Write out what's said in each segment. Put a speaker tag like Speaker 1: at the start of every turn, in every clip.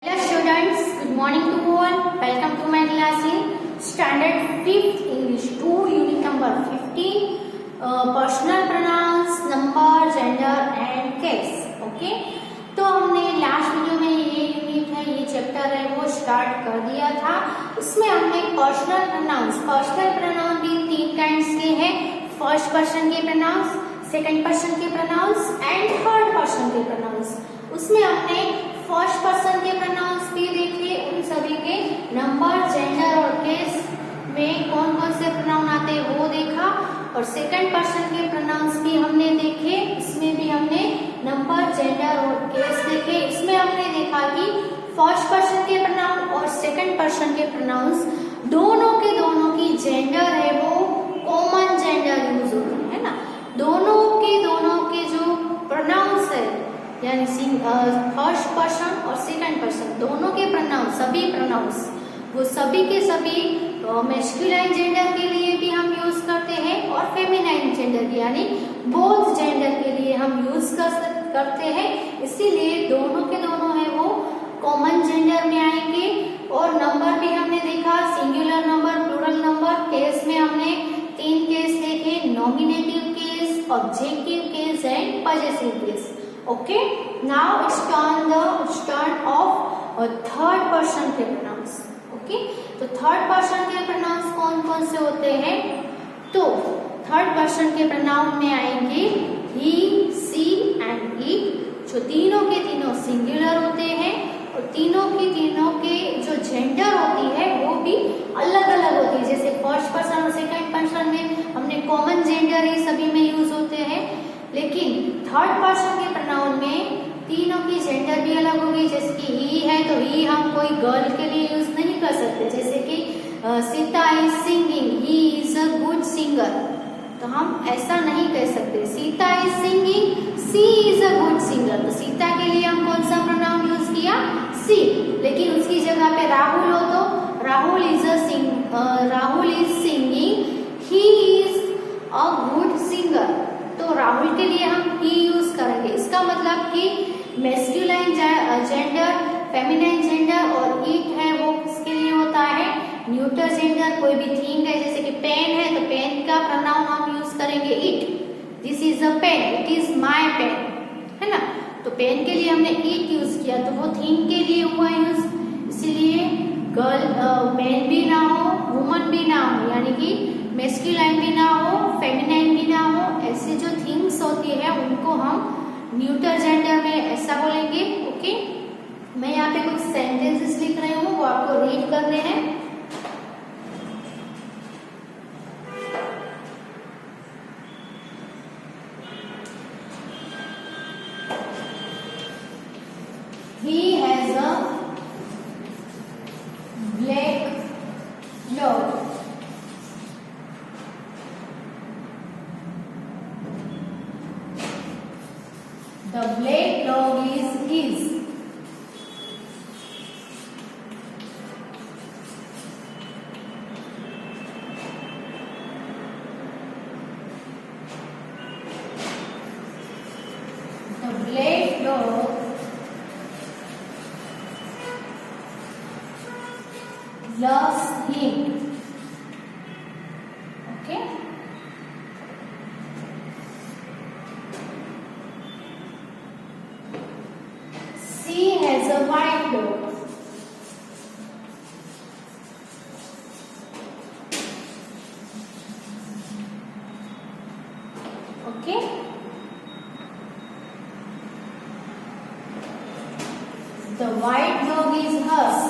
Speaker 1: Hello students, good morning to all. Welcome to my class in Standard 5th English 2 Unit number 15 Personal Pronouns, Number, Gender and Case. Okay? तो हमने last video में ये unit है, ये chapter है वो start कर दिया था. इसमें हमने पर्सनल प्रोनाउन भी तीन काइंड्स के हैं. फर्स्ट पर्सन के प्रोनाउंस, सेकंड पर्सन के प्रोनाउंस एंड थर्ड पर्सन के प्रोनाउंस. उसमें हमने फर्स्ट पर्सन के प्रोनाउंस भी देखे, उन सभी के नंबर, जेंडर और केस में कौन कौन से प्रोनाउन आते हैं वो देखा. और सेकंड पर्सन के प्रोनाउंस भी हमने देखे, इसमें भी हमने नंबर, जेंडर और केस देखे. इसमें हमने देखा कि फर्स्ट पर्सन के प्रोनाउन और सेकंड पर्सन के प्रोनाउंस दोनों की जेंडर है वो कॉमन जेंडर यूज होती है ना. दोनों के जो प्रोनाउंस है यानी फर्स्ट पर्सन और सेकंड पर्सन दोनों के प्रोनाउंस, सभी प्रोनाउंस वो सभी के सभी मैस्कुलाइन जेंडर के लिए भी हम यूज करते हैं और फेमिनाइन जेंडर यानी बोथ जेंडर के लिए हम यूज करते हैं. इसीलिए दोनों के दोनों है वो कॉमन जेंडर में आएंगे. और नंबर भी हमने देखा, singular number, plural number. Case में हमने तीन केस देखे, nominative case, objective case and possessive case. Okay, now it's turn of third person के pronouns. Okay, तो थर्ड पर्सन के प्रोनाउंस कौन कौन से होते हैं? तो थर्ड पर्सन के प्रोनाउन में आएंगे he, she and it, जो तीनों के तीनों सिंगुलर होते हैं और तीनों के जो जेंडर होती है वो भी अलग अलग होती है. जैसे फर्स्ट पर्सन और सेकंड पर्सन में हमने कॉमन जेंडर ही सभी में यूज होते हैं, लेकिन थर्ड पर्सन के प्रोनाउन में तीनों की जेंडर भी अलग होगी. जैसे कि ही है तो ही हम कोई गर्ल के लिए यूज नहीं कर सकते. जैसे कि Sita is singing, he is a good singer, तो हम ऐसा नहीं कह सकते. Sita is singing, she is a good singer, तो सीता के लिए हम कौन सा प्रोनाउन यूज किया? सी. लेकिन उसकी जगह पे राहुल हो तो Rahul is singing, he is a good singer, तो राहुल के लिए हम ही यूज करेंगे. इसका मतलब कि मैस्कुलाइन जेंडर, फेमिनाइन जेंडर और इट है वो किसके लिए होता है? Neuter gender. कोई भी थिंग है जैसे कि पेन है तो पेन का प्रोनाउन हम यूज करेंगे it. This is a pen, it is my pen, है ना. तो पेन के लिए हमने इट यूज किया तो वो थिंग के लिए हुआ यूज. इसीलिए मैन भी ना हो, वुमन भी ना हो, यानी कि मैस्कुलाइन भी ना हो, फेमिनाइन भी ना हो, ऐसे जो थिंग्स होती है उनको हम न्यूटर जेंडर में ऐसा बोलेंगे. ओके, मैं यहाँ पे कुछ सेंटेंसेस लिख रही हूँ, वो आपको रीड करने हैं. He has a black dog. The black dog is his. The black dog loves him. Okay. She has a white dog. Okay. The white dog is hers.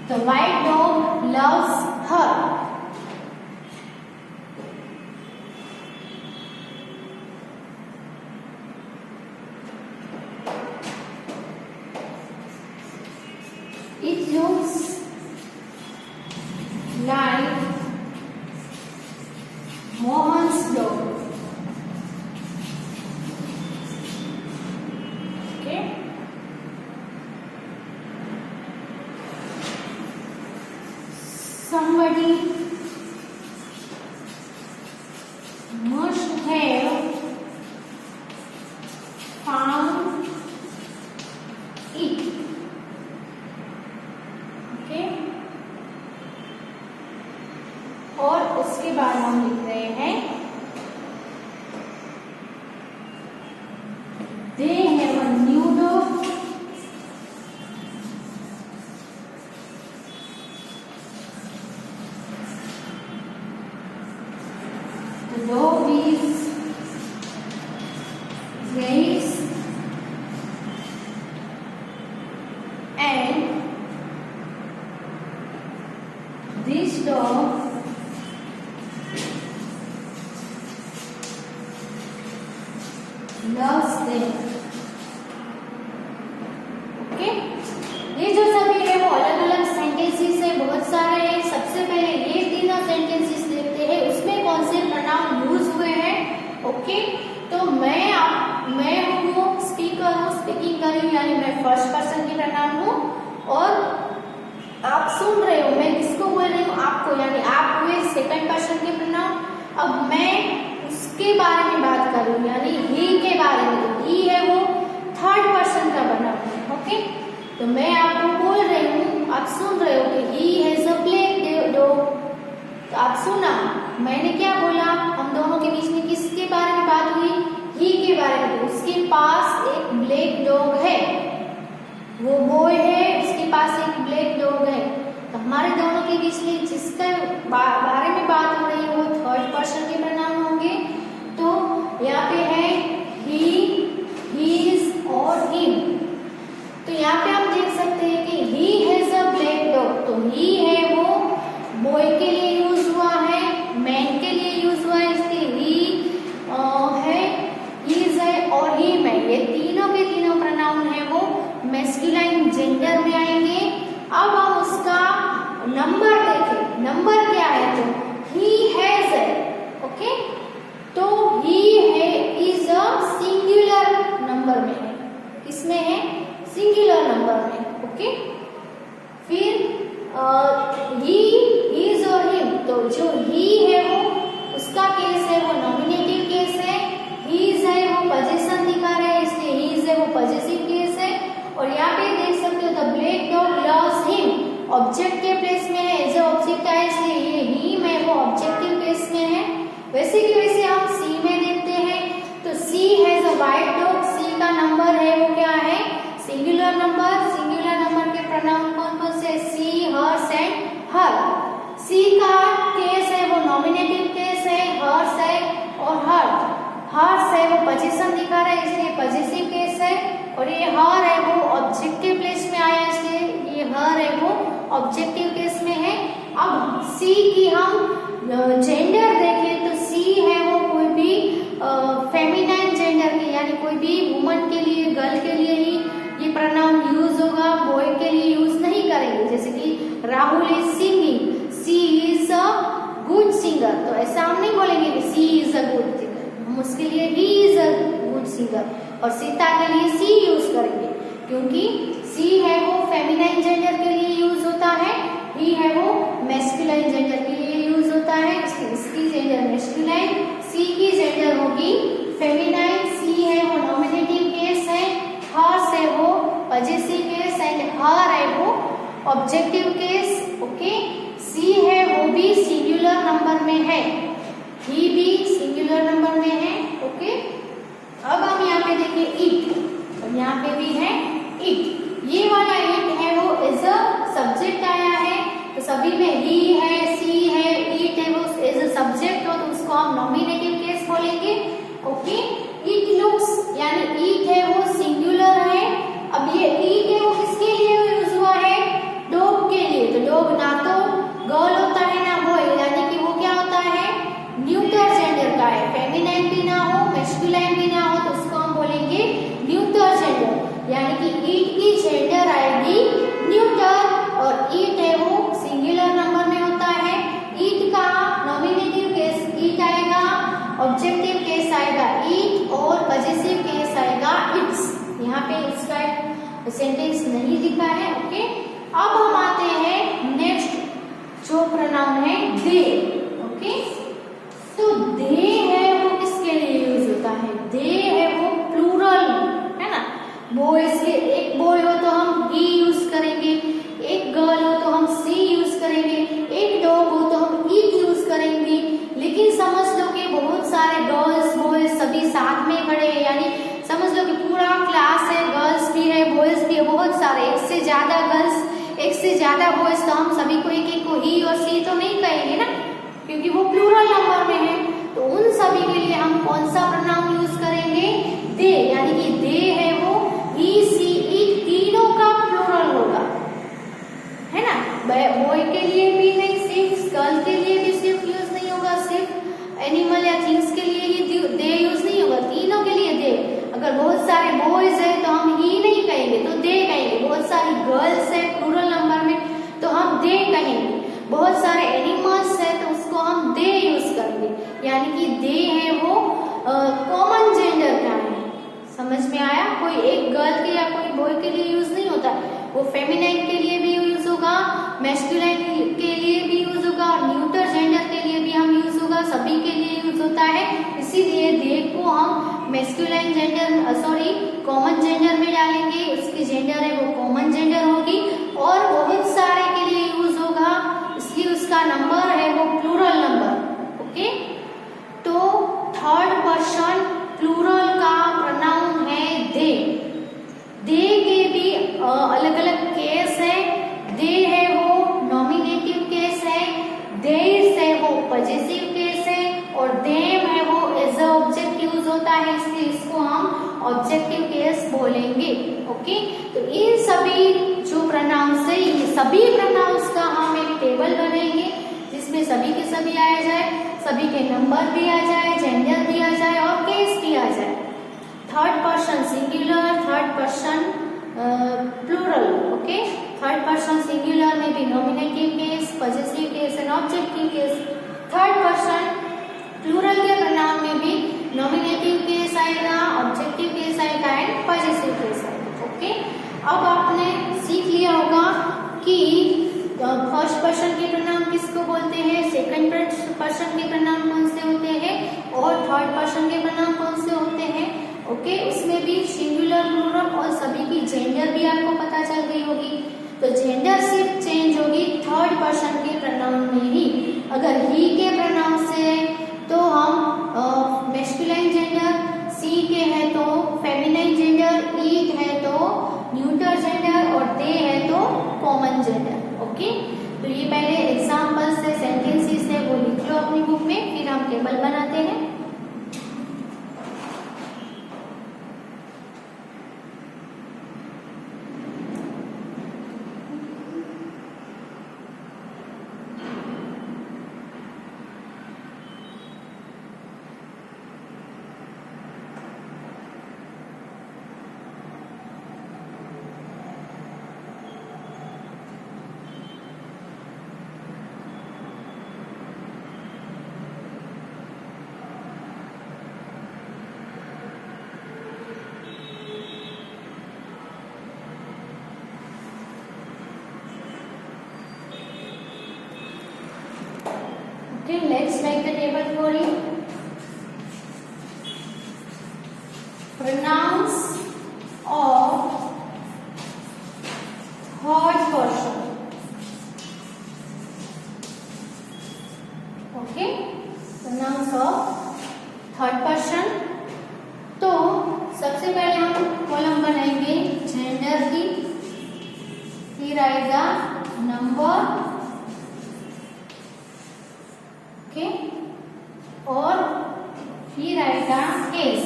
Speaker 1: The white dog loves her. It looks like Mohan's dog. everybody must have found it. Okay, और उसके बाद हम लिख रहे हैं they have a new dog. The dog is raised and this dog loves them. Okay, ये जो सभी है वो अलग अलग सेंटेंसेस है, बहुत सारे हैं। सबसे पहले ये तीनों सेंटेंसेस देखते हैं, उसमें कौन से प्रोनाउन यूज हुए हैं। ओके, तो मैं हूँ स्पीकर हूँ, स्पीकिंग कर रही हूँ, यानी मैं फर्स्ट पर्सन की प्रोनाउन हूँ, और आप सुन रहे हो, मैं किसको बोल रही हूँ, आपको, यानी आप हुए सेकंड पर्सन के प्रोनाउन। अब मैं उसके बारे में बात कर रही हूँ, यानी ही के बारे में, तो ही है वो थर्ड पर्सन का प्रोनाउन है। ओके, तो मैं आपको बोल रही हूँ, आप सुन रहे हो कि he has a black dog, तो आप सुना, मैंने क्या बोला, हम दोनों के बीच में किसके बारे में बात हुई, ही के बारे में। तो उसके पास एक ब्लैक डॉग है, वो बॉय है, उसके पास एक ब्लैक डॉग है। तो हमारे दोनों के बीच में जिसके बारे में बात हो रही है वो थर्ड पर्सन के प्रोनाउन होंगे। तो यहाँ पे है ही, हीज और हिम। तो यहाँ पे हम देख सकते हैं कि he has a black dog, तो ही है वो बॉय के लिए यूज हुआ है, मैन के लिए यूज हुआ है, इसलिए ही है, हीज है और हिम है। ये तीनों के तीनों प्रोनाउन है वो मैस्कुलाइन जेंडर में आएंगे। अब हम उसका नंबर देखें, नंबर क्या है, तो ही हैज है। ओके, तो ही है इज अ सिंगुलर नंबर में है, किसमें है, सिंगुलर नंबर में। ओके, फिर ही, हीज और हिम, तो जो ही है वो उसका केस है वो नॉमिनेटिव केस है, हीज है वो पोजीशन दिखा रहे हैं, इसलिए हीज है वो पॉजिटिव केस है। और यहाँ पे देख सकते हो the black dog loves him, object के प्लेस में है, एज ऑब्जेक्ट आया, इसलिए ये हिम है वो ऑब्जेक्टिव केस में है। वैसे कि वैसे हम सी में देखते हैं, तो सी हैज अ व्हाइट डॉग, सी का नंबर है वो क्या है, सिंगुलर नंबर। सिंगुलर नंबर के प्रोनाउन कौन कौन से, सी, हर्स एंड हर। सी का केस है वो नॉमिनेटिव केस है, हर्स है और हर। हर्स है वो पोजीशन दिखा रहा है, इसलिए पॉजिटिव केस है। और ये हर है वो ऑब्जेक्टिव प्लेस में आया, इसलिए ये हर है वो ऑब्जेक्टिव केस में है। अब सी की हम जेंडर देखें, तो सी है वो कोई भी फेमिनाइन जेंडर की, यानी कोई भी वुमन के लिए, गर्ल के लिए ही ये प्रोनाउन यूज होगा, बॉय के लिए यूज नहीं करेंगे। जैसे कि Rahul is singing, she is a good singer, तो ऐसा हम नहीं बोलेंगे कि she is a good singer, हम उसके लिए he is a good singer. और सीता के लिए सी यूज करेंगे, क्योंकि सी है वो फेमिनाइन जेंडर के लिए यूज होता है, ही है वो मैस्कुलाइन जेंडर के लिए यूज होता है। इसकी जेंडर मैस्कुलाइन, सी की जेंडर होगी फेमिनाइन, सी है वो नॉमिनेटिव केस है, हर्स है वो पॉजिटिव केस एंड हर है वो ऑब्जेक्टिव केस। ओके, सी है वो भी सिंगुलर नंबर में है, ही भी सिंगुलर नंबर में है। ओके, अब हम यहाँ पे देखें इट, अब यहाँ पे भी है इट। ये वाला इट है वो एज अ सब्जेक्ट आया है, तो सभी में ही है, सी है, इट है वो एज अ सब्जेक्ट हो, तो उसको हम नॉमिनेटिव केस बोलेंगे। ओके, इट लुक्स, यानी इट है वो सिंगुलर है। अब ये इट है वो किसके लिए यूज हुआ है, डॉग के लिए। तो डॉग ना तो गर्ल होता है ना बॉय, यानी कि वो क्या होता है, न्यूटर जेंडर का है, फेमिनाइन भी ना हो, मैस्कुलाइन भी ना हो, तो उसको हम बोलेंगे न्यूटर जेंडर, यानी कि इट की जेंडर आएगी न्यूटर। और इट है वो सिंगुलर नंबर में होता है, इट का नॉमिनेटिव केस इट आएगा, ऑब्जेक्टिव केस आएगा इट और पॉजिटिव केस आएगा इट्स। यहाँ पे इसका सेंटेंस नहीं दिखा है। ओके, अब हम आते हैं नेक्स्ट जो प्रोनाउन है दे। ओके, तो दे है वो किसके लिए यूज होता है? दे है वो प्लूरल है ना। बॉयज के एक बॉय हो तो हम ही यूज करेंगे, एक गर्ल हो तो हम सी यूज करेंगे, एक डॉग हो तो हम इट यूज करेंगे। लेकिन समझ लो कि बहुत सारे गर्ल्स बॉयज सभी साथ में खड़े हैं, यानी समझ लो कि पूरा क्लास है, गर्ल्स भी है बॉयज भी है, बहुत सारे, एक से ज्यादा गर्ल्स एक से ज्यादा बॉयज, तो हम सभी को एक एक को ही और सी तो नहीं कहेंगे ना, क्योंकि वो प्लूरल नंबर में है। तो उन सभी के लिए हम कौन सा प्रोनाउन यूज करेंगे? दे, यानी कि दे है वो ही सी इट तीनों का प्लूरल होगा, है ना। बॉय के लिए भी नहीं, सिर्फ गर्ल के लिए भी सिर्फ यूज नहीं होगा, सिर्फ एनिमल या थिंग्स के लिए ही दे यूज नहीं होगा, तीनों के लिए दे। अगर बहुत सारे बॉयज है तो हम ही नहीं कहेंगे, तो दे कहेंगे। बहुत सारी गर्ल्स है प्लूरल नंबर में तो हम दे कहेंगे। बहुत सारे एनिमल्स है तो उसको हम दे यूज करेंगे, यानी कि दे है वो कॉमन जेंडर का है। समझ में आया? कोई एक गर्ल के या कोई बॉय के लिए यूज नहीं होता, वो फेमिनाइन के लिए भी यूज होगा, मैस्कुलाइन के लिए भी यूज होगा, और न्यूटर जेंडर के लिए भी हम यूज होगा, सभी के लिए यूज होता है। इसीलिए दे को हम masculine gender sorry common gender में डालेंगे, उसकी जेंडर है वो कॉमन जेंडर होगी, और बहुत सारे के लिए यूज होगा, इसलिए उसका नंबर है वो प्लूरल नंबर। ओके, तो थर्ड पर्सन प्लूरल का प्रोनाउन है दे। दे के भी अलग अलग केस है। दे है वो नॉमिनेटिव केस है, देस है वो पॉजिटिव केस है, और देम है वो एज अ ऑब्जेक्ट यूज होता है, इसलिए इसको हम ऑब्जेक्टिव केस बोलेंगे। ओके, तो इन सभी जो प्रोनाउंस है, ये सभी प्रोनाउंस का हम एक टेबल बनाएंगे जिसमें सभी के सभी आया जाए, सभी के नंबर भी आ जाए, जेंडर भी आ जाए और केस भी आ जाए। Third person singular, third person plural. Okay, third person singular में भी nominative case, positive case and objective case. Third person plural के प्रोनाउन में भी नॉमिनेटिव केस आएगा, ऑब्जेक्टिव केस आएगा एंड पॉजिटिव केस आएगा। ओके, अब आपने सीख लिया होगा कि फर्स्ट पर्सन के प्रोनाउन किसको बोलते हैं, सेकंड पर्सन के प्रोनाउन कौन से होते हैं, और थर्ड पर्सन के प्रोनाउन कौन से होते हैं। ओके, उसमें भी सिंगुलर, प्लूरल और सभी की जेंडर भी आपको पता चल गई होगी। तो जेंडर सिर्फ चेंज होगी थर्ड पर्सन के प्रोनाउन में ही। अगर ही के प्रोनाउन से तो हम मैस्कुलाइन जेंडर, सी के है तो फेमिनाइन जेंडर, इट है तो न्यूटर जेंडर, और दे है तो कॉमन जेंडर। ओके, तो ये पहले एग्जाम्पल से सेंटेंसेस है वो लिख लो अपनी बुक में, फिर हम टेबल बनाते हैं। Okay, let's make the table for you. Pronouns of third person. Okay, pronouns of third person. तो सबसे पहले हम कॉलम बनाएंगे जेंडर की, फिर आएगा नंबर, और फिर आएगा केस,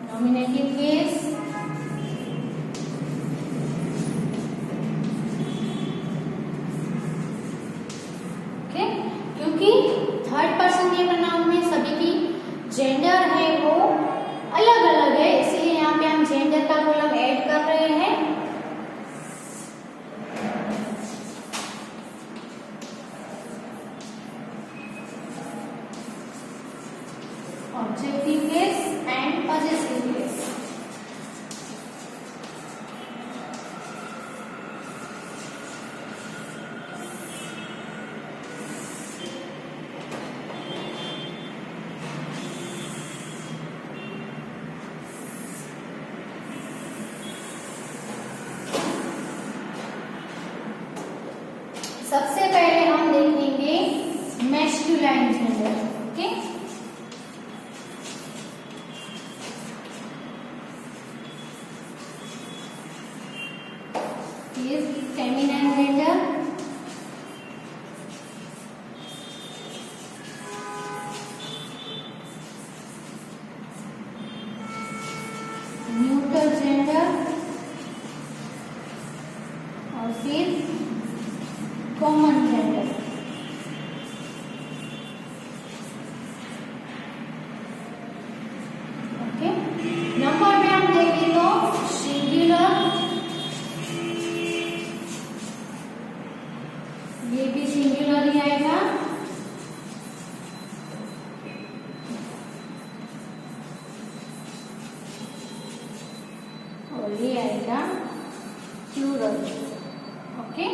Speaker 1: नॉमिनेटिव केस, ओके, क्योंकि थर्ड पर्सन के प्रोनाउन में सभी की जेंडर है वो अलग अलग है, इसलिए यहाँ पे हम जेंडर का कॉलम ऐड कर रहे हैं। Objective case and possessive case. is feminine gender. Neutral gender और फिर कॉमन जेंडर। ओके, नंबर में हम देखें तो सिंगुलर, ये भी सिंगुलर ही आएगा, और ये आएगा प्लूरल। ओके,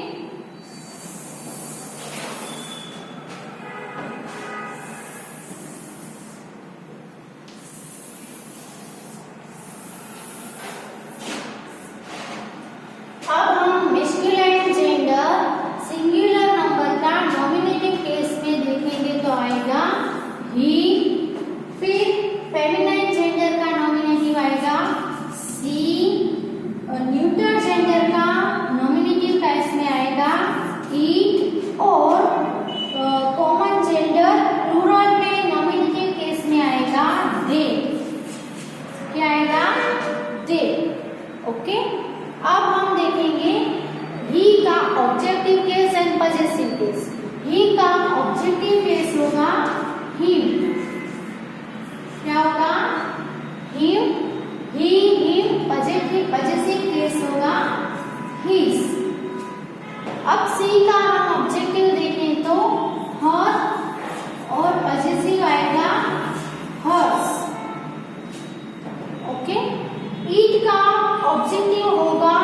Speaker 1: अब हम मैस्कुलिन जेंडर सिंगुलर नंबर का नॉमिनेटिव केस में देखेंगे तो आएगा ही। फिर फेमिनाइन जेंडर का नॉमिनेटिव आएगा सी, और न्यूट्रल जेंडर का नॉमिनेटिव केस में आएगा इट, और कॉमन जेंडर प्लूरल में नॉमिनेटिव केस में आएगा दे। क्या आएगा? दे। ओके, अब हम देखेंगे ही का objective case and possessive case. He का ऑब्जेक्टिव केस होगा हिम। क्या होगा? Him. He him. Possessive case होगा हिज। अब सी का हम ऑब्जेक्टिव देखें तो हर, और पजेसिव आएगा हर्स। ओके, ईट का ऑब्जेक्टिव होगा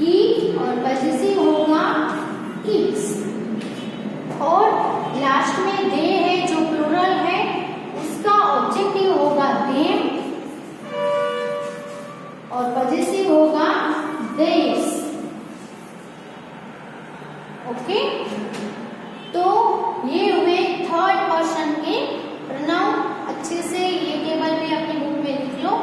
Speaker 1: ईट और पजेसिव होगा ईट्स, और लास्ट में दे है जो प्लूरल है उसका ऑब्जेक्टिव होगा देम और पजेसिव होगा देस। ओके, तो ये हुए थर्ड पर्सन के प्रोनाउन। अच्छे से ये टेबल भी अपनी बुक में लिख लो।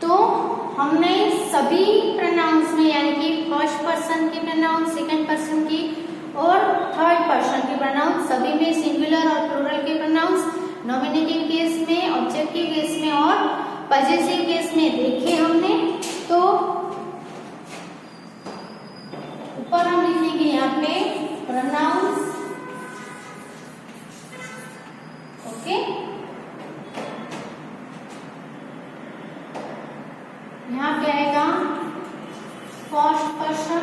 Speaker 1: तो हमने सभी प्रोनाउंस में, यानी कि फर्स्ट पर्सन के प्रोनाउन, सेकंड पर्सन की और थर्ड पर्सन के प्रोनाउन, सभी में सिंगुलर और प्लूरल के प्रोनाउंस नॉमिनेटिव केस में, ऑब्जेक्टिव केस में और पजेसिव केस में देखे हमने। तो ऊपर हम लिखेंगे यहाँ पे प्रोनाउंस। ओके, यहाँ पे आएगा फर्स्ट पर्सन,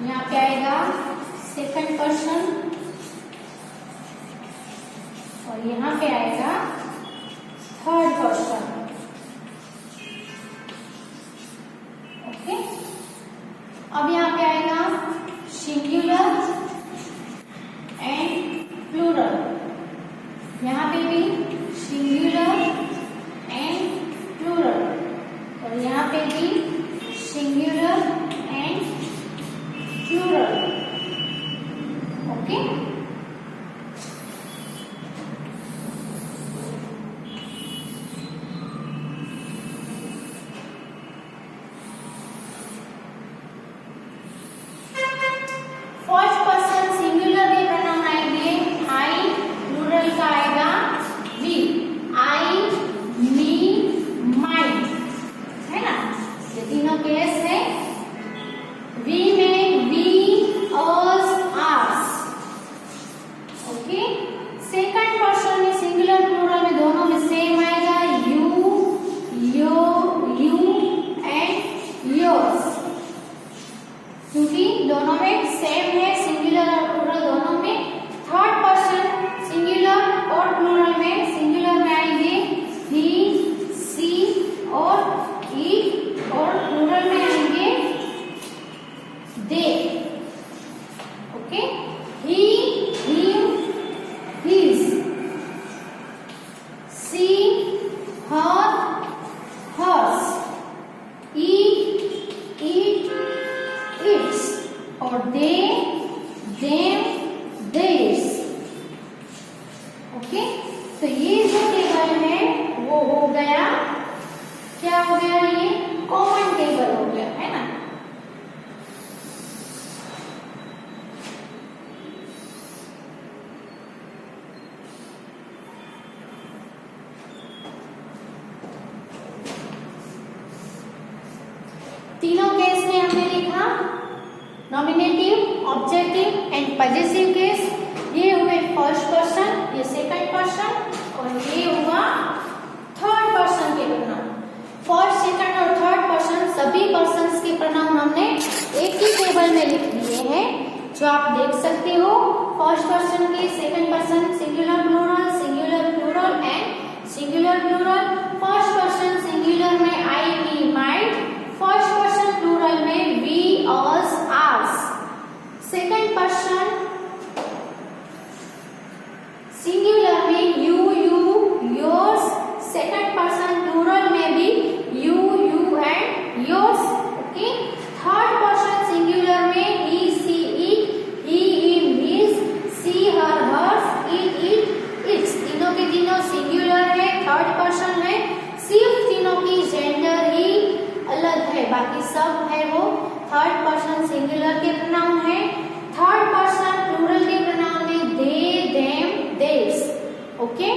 Speaker 1: यहाँ पे आएगा सेकंड पर्सन, और यहाँ पे आएगा थर्ड पर्सन। ओके, अब यहाँ पे आएगा सिंगुलर एंड प्लूरल। यहाँ पे भी सिंगुलर एंड प्लूरल, और यहाँ पे भी singular and plural. Okay, first person singular में प्रोनाउन आएंगे आई, प्लूरल का आएगा वी। आई, मी, माइन, है ना, ये तीनों केस है। वी में we, us, ours, okay, he, him, his, she, her, hers, it, it, its और दे, देम, देयर्स। ओके, तो ये जो टेबल है वो हो गया, क्या हो गया, ये कॉमन टेबल हो गया, है ना। तीनों केस में हमने लिखा nominative, objective and possessive case. ये हुए फर्स्ट पर्सन, ये सेकंड पर्सन और ये हुआ थर्ड पर्सन के प्रोनाउन। फर्स्ट, सेकंड और थर्ड पर्सन सभी पर्सन्स के प्रोनाउन हमने एक ही टेबल में लिख दिए हैं, जो आप देख सकते हो। फर्स्ट पर्सन के, second person singular plural, singular plural and singular plural. First person singular में I, we, mine. First person plural में we, us, ours. Second person singular में you, yours. Second person plural में भी you and yours. Okay, third person singular में he, she, it, he, him, his, she, her, hers, it, its. तीनों के तीनों singular है, third person है। सिर्फ तीनों की जेंडर ही अलग है, बाकी सब है वो थर्ड पर्सन सिंगुलर के प्रोनाउन है। थर्ड पर्सन प्लूरल के प्रोनाउन में दे, देम, देयर्स। ओके,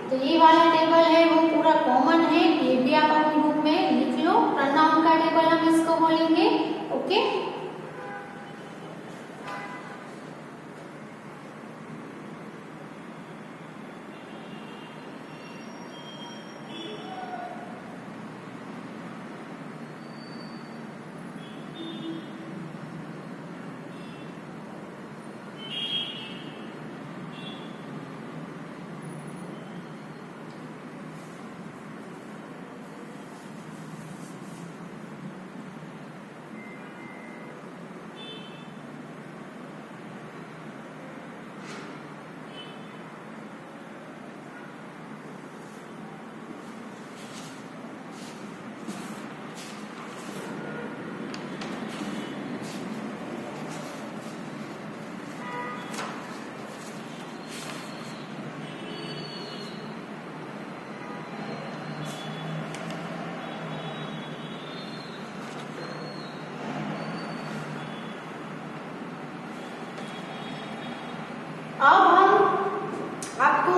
Speaker 1: तो ये वाला टेबल है वो पूरा कॉमन है, ये भी आप अपनी बुक में लिख लो। प्रोनाउन का टेबल हम इसको बोलेंगे। ओके, अब हम आपको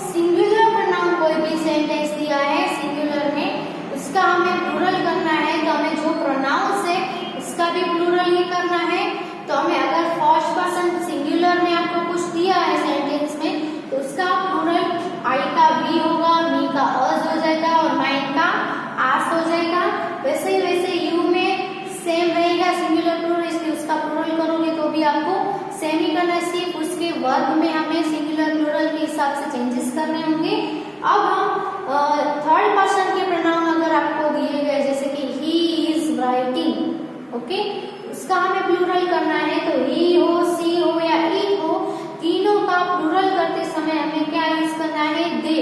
Speaker 1: सिंगुलर प्रोनाउन कोई भी सेंटेंस दिया है सिंगुलर में, उसका हमें प्लूरल करना है, तो हमें जो प्रोनाउंस है उसका भी प्लूरल ही करना है। तो हमें अगर फर्स्ट पर्सन सिंगुलर में आपको कुछ दिया है सेंटेंस में, तो उसका प्लूरल आई का वी होगा, मी का अस हो जाएगा और माइन का आस हो जाएगा। वैसे यू में सेम रहेगा सिंगुलर प्लूरल, इसलिए उसका प्लूरल करोगे तो भी आपको सेम ही करना है। सिर्फ उसके वर्ग में हमें सिंगुलर प्लूरल के हिसाब से चेंजेस करने होंगे। अब हम थर्ड पर्सन के प्रोनाउन अगर आपको दिए गए, जैसे कि ही इज राइटिंग, ओके, उसका हमें प्लूरल करना है, तो ही हो, सी हो या इट हो, तीनों का प्लूरल करते समय हमें क्या यूज करना है, दे।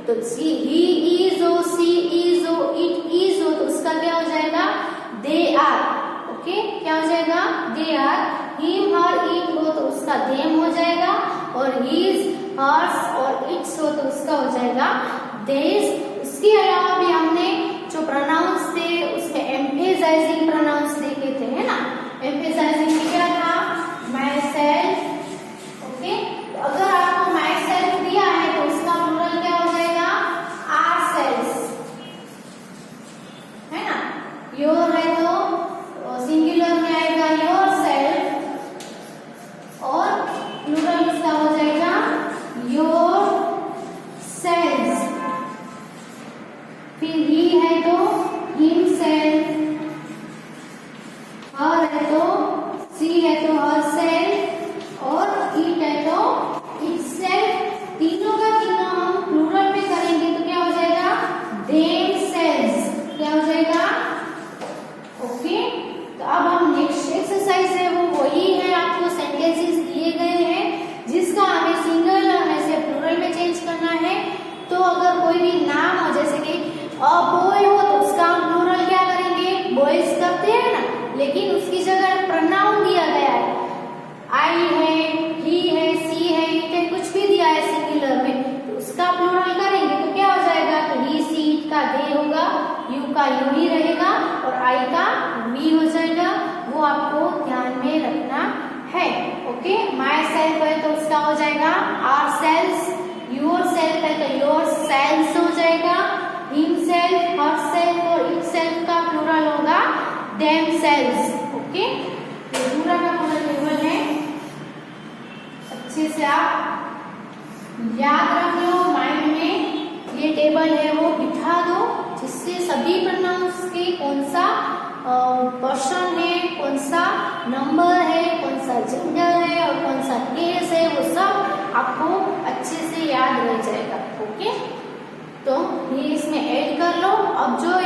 Speaker 1: तो ही इज हो, सी इज हो, इट इज हो, तो उसका क्या हो जाएगा, दे आर। ओके, क्या हो जाएगा, they are. Him, her, it हो तो उसका देम हो जाएगा, और हिज, हर्स और इट्स हो तो उसका हो जाएगा देयर्स। उसके अलावा भी हमने जो प्रोनाउंस थे उसमें एम्फेसाइजिंग प्रोनाउंस देखे थे, है ना। एम्फेसाइजिंग में क्या था, माई सेल्फ। ओके, तो अगर आपको माई सेल्फ दिया है तो उसका प्लूरल क्या हो जाएगा, आर सेल्स, है ना। योर है तो सिंगुलर में आएगा योर सेल्फ, और प्लूरल इसका हो जाएगा योर सेल्स। फिर ही है तो हिम सेल्फ, हर है तो सी है आई का वी हो जाएगा, वो आपको ध्यान में रखना है। ओके, माई सेल्फ है तो उसका हो जाएगा आर सेल्स, योर सेल्फ है तो योर सेल्स हो जाएगा, हिम सेल्फ, हर सेल्फ और इट सेल्फ का प्लूरल होगा देम सेल्स। ओके, ये पूरा का पूरा टेबल है, अच्छे से आप याद रख लो माइंड में, ये टेबल है वो बिठा दो, जिससे सभी प्रोनाउंस के कौन सा पर्सन है, कौन सा नंबर है, कौन सा जेंडर है और कौन सा केस है, वो सब आपको अच्छे से याद रह जाएगा। ओके, तो ये इसमें ऐड कर लो। अब जो